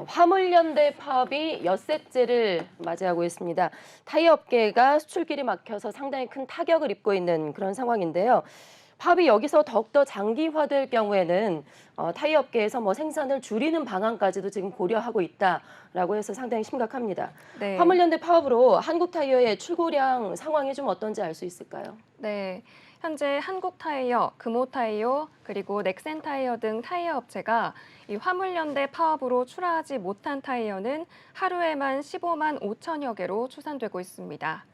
화물연대 파업이 엿새째를 맞이하고 있습니다. 타이어 업계가 수출길이 막혀서 상당히 큰 타격을 입고 있는 그런 상황인데요. 파업이 여기서 더욱더 장기화될 경우에는 타이어 업계에서 생산을 줄이는 방안까지도 지금 고려하고 있다라고 해서 상당히 심각합니다. 네. 화물연대 파업으로 한국 타이어의 출고량 상황이 좀 어떤지 알 수 있을까요? 네. 현재 한국타이어, 금호타이어, 그리고 넥센타이어 등 타이어 업체가 이 화물연대 파업으로 출하하지 못한 타이어는 하루에만 15만 5천여 개로 추산되고 있습니다.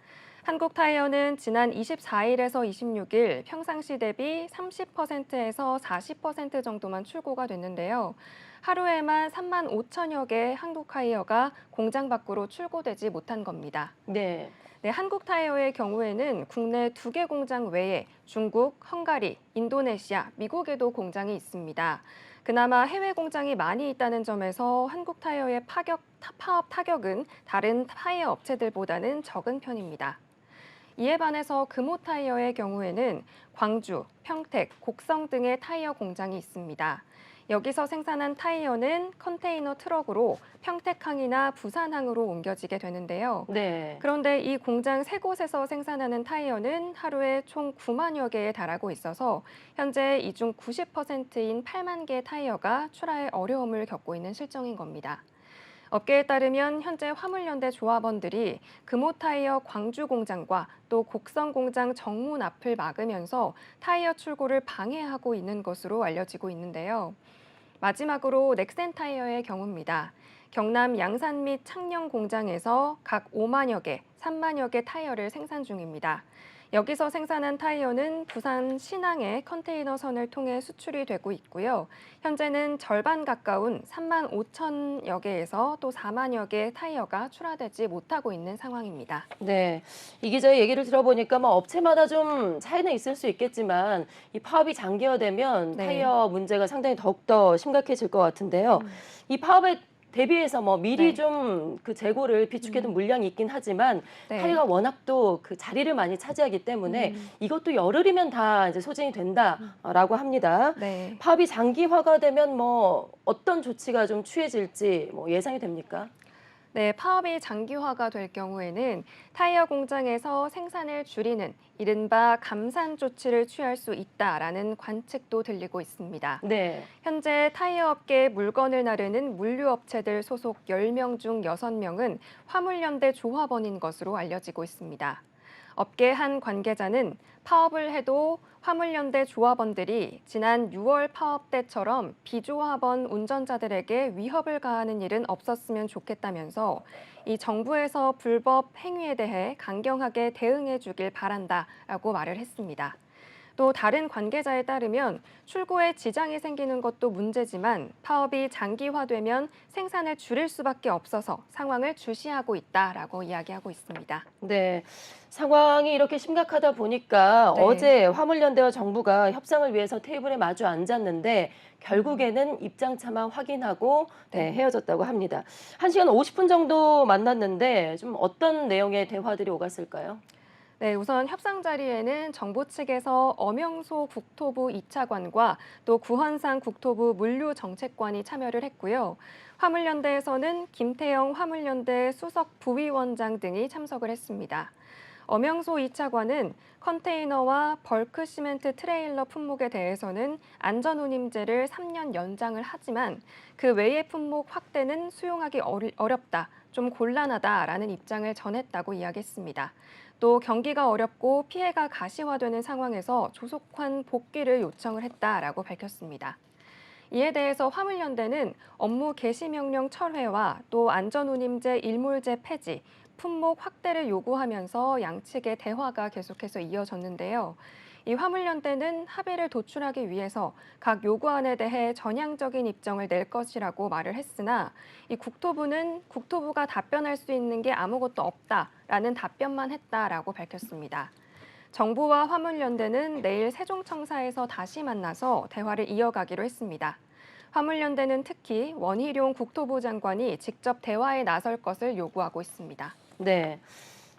한국타이어는 지난 24일에서 26일 평상시 대비 30%에서 40% 정도만 출고가 됐는데요. 하루에만 3만 5천여 개의 한국타이어가 공장 밖으로 출고되지 못한 겁니다. 네. 네, 한국타이어의 경우에는 국내 2개 공장 외에 중국, 헝가리, 인도네시아, 미국에도 공장이 있습니다. 그나마 해외 공장이 많이 있다는 점에서 한국타이어의 파업 타격은 다른 타이어 업체들보다는 적은 편입니다. 이에 반해서 금호타이어의 경우에는 광주, 평택, 곡성 등의 타이어 공장이 있습니다. 여기서 생산한 타이어는 컨테이너 트럭으로 평택항이나 부산항으로 옮겨지게 되는데요. 네. 그런데 이 공장 3곳에서 생산하는 타이어는 하루에 총 9만여 개에 달하고 있어서 현재 이 중 90%인 8만 개의 타이어가 출하에 어려움을 겪고 있는 실정인 겁니다. 업계에 따르면 현재 화물연대 조합원들이 금호타이어 광주 공장과 또 곡성 공장 정문 앞을 막으면서 타이어 출고를 방해하고 있는 것으로 알려지고 있는데요. 마지막으로 넥센타이어의 경우입니다. 경남 양산 및 창녕 공장에서 각 5만여 개, 3만여 개 타이어를 생산 중입니다. 여기서 생산한 타이어는 부산 신항의 컨테이너선을 통해 수출이 되고 있고요. 현재는 절반 가까운 3만 5천여 개에서 또 4만여 개 타이어가 출하되지 못하고 있는 상황입니다. 네, 이 기자의 얘기를 들어보니까 업체마다 좀 차이는 있을 수 있겠지만 이 파업이 장기화되면 네. 타이어 문제가 상당히 더욱더 심각해질 것 같은데요. 이 파업에 대비해서 미리 네. 좀 그 재고를 비축해둔 물량이 있긴 하지만 네. 타이어가 워낙 또 그 자리를 많이 차지하기 때문에 음. 이것도 열흘이면 다 이제 소진이 된다라고 합니다. 네. 파업이 장기화가 되면 어떤 조치가 좀 취해질지 예상이 됩니까? 네, 파업이 장기화가 될 경우에는 타이어 공장에서 생산을 줄이는 이른바 감산 조치를 취할 수 있다라는 관측도 들리고 있습니다. 네. 현재 타이어 업계에 물건을 나르는 물류업체들 소속 10명 중 6명은 화물연대 조합원인 것으로 알려지고 있습니다. 업계 한 관계자는 파업을 해도 화물연대 조합원들이 지난 6월 파업 때처럼 비조합원 운전자들에게 위협을 가하는 일은 없었으면 좋겠다면서 이 정부에서 불법 행위에 대해 강경하게 대응해 주길 바란다라고 말을 했습니다. 또 다른 관계자에 따르면 출고에 지장이 생기는 것도 문제지만 파업이 장기화되면 생산을 줄일 수밖에 없어서 상황을 주시하고 있다라고 이야기하고 있습니다. 네, 상황이 이렇게 심각하다 보니까 네. 어제 화물연대와 정부가 협상을 위해서 테이블에 마주 앉았는데 결국에는 입장차만 확인하고 네, 네. 헤어졌다고 합니다. 1시간 50분 정도 만났는데 좀 어떤 내용의 대화들이 오갔을까요? 네, 우선 협상 자리에는 정부 측에서 엄영소 국토부 2차관과 또 구헌상 국토부 물류정책관이 참여를 했고요. 화물연대에서는 김태영 화물연대 수석 부위원장 등이 참석을 했습니다. 엄영소 2차관은 컨테이너와 벌크 시멘트 트레일러 품목에 대해서는 안전운임제를 3년 연장을 하지만 그 외의 품목 확대는 수용하기 어렵다, 좀 곤란하다라는 입장을 전했다고 이야기했습니다. 또 경기가 어렵고 피해가 가시화되는 상황에서 조속한 복귀를 요청을 했다라고 밝혔습니다. 이에 대해서 화물연대는 업무 개시 명령 철회와 또 안전운임제 일몰제 폐지, 품목 확대를 요구하면서 양측의 대화가 계속해서 이어졌는데요. 이 화물연대는 합의를 도출하기 위해서 각 요구안에 대해 전향적인 입장을 낼 것이라고 말을 했으나 이 국토부는 국토부가 답변할 수 있는 게 아무것도 없다라는 답변만 했다라고 밝혔습니다. 정부와 화물연대는 내일 세종청사에서 다시 만나서 대화를 이어가기로 했습니다. 화물연대는 특히 원희룡 국토부 장관이 직접 대화에 나설 것을 요구하고 있습니다. 네.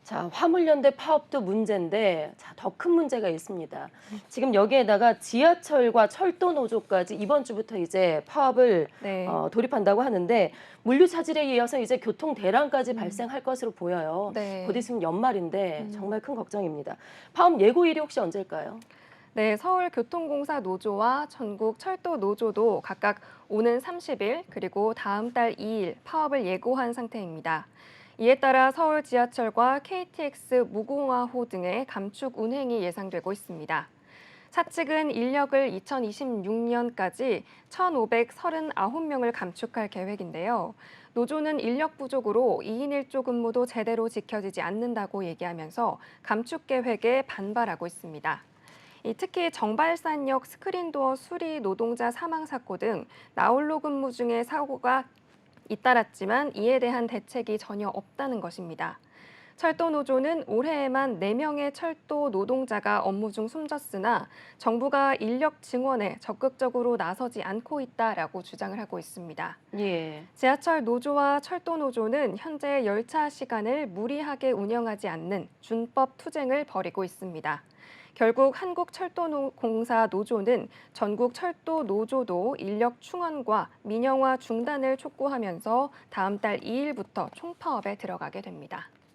자, 화물연대 파업도 문제인데 더 큰 문제가 있습니다. 지금 여기에다가 지하철과 철도 노조까지 이번 주부터 이제 파업을 네. 돌입한다고 하는데 물류 차질에 이어서 이제 교통 대란까지 발생할 것으로 보여요. 네. 곧 있으면 연말인데 정말 큰 걱정입니다. 파업 예고일이 혹시 언제일까요? 네, 서울교통공사 노조와 전국철도 노조도 각각 오는 30일 그리고 다음 달 2일 파업을 예고한 상태입니다. 이에 따라 서울 지하철과 KTX 무궁화호 등의 감축 운행이 예상되고 있습니다. 사측은 인력을 2026년까지 1,539명을 감축할 계획인데요. 노조는 인력 부족으로 2인 1조 근무도 제대로 지켜지지 않는다고 얘기하면서 감축 계획에 반발하고 있습니다. 특히 정발산역 스크린도어 수리 노동자 사망 사고 등 나홀로 근무 중에 사고가 잇따랐지만 이에 대한 대책이 전혀 없다는 것입니다. 철도 노조는 올해에만 4명의 철도 노동자가 업무 중 숨졌으나 정부가 인력 증원에 적극적으로 나서지 않고 있다라고 주장을 하고 있습니다. 예. 지하철 노조와 철도 노조는 현재 열차 시간을 무리하게 운영하지 않는 준법 투쟁을 벌이고 있습니다. 결국 한국철도공사 노조는 전국 철도 노조도 인력 충원과 민영화 중단을 촉구하면서 다음 달 2일부터 총파업에 들어가게 됩니다.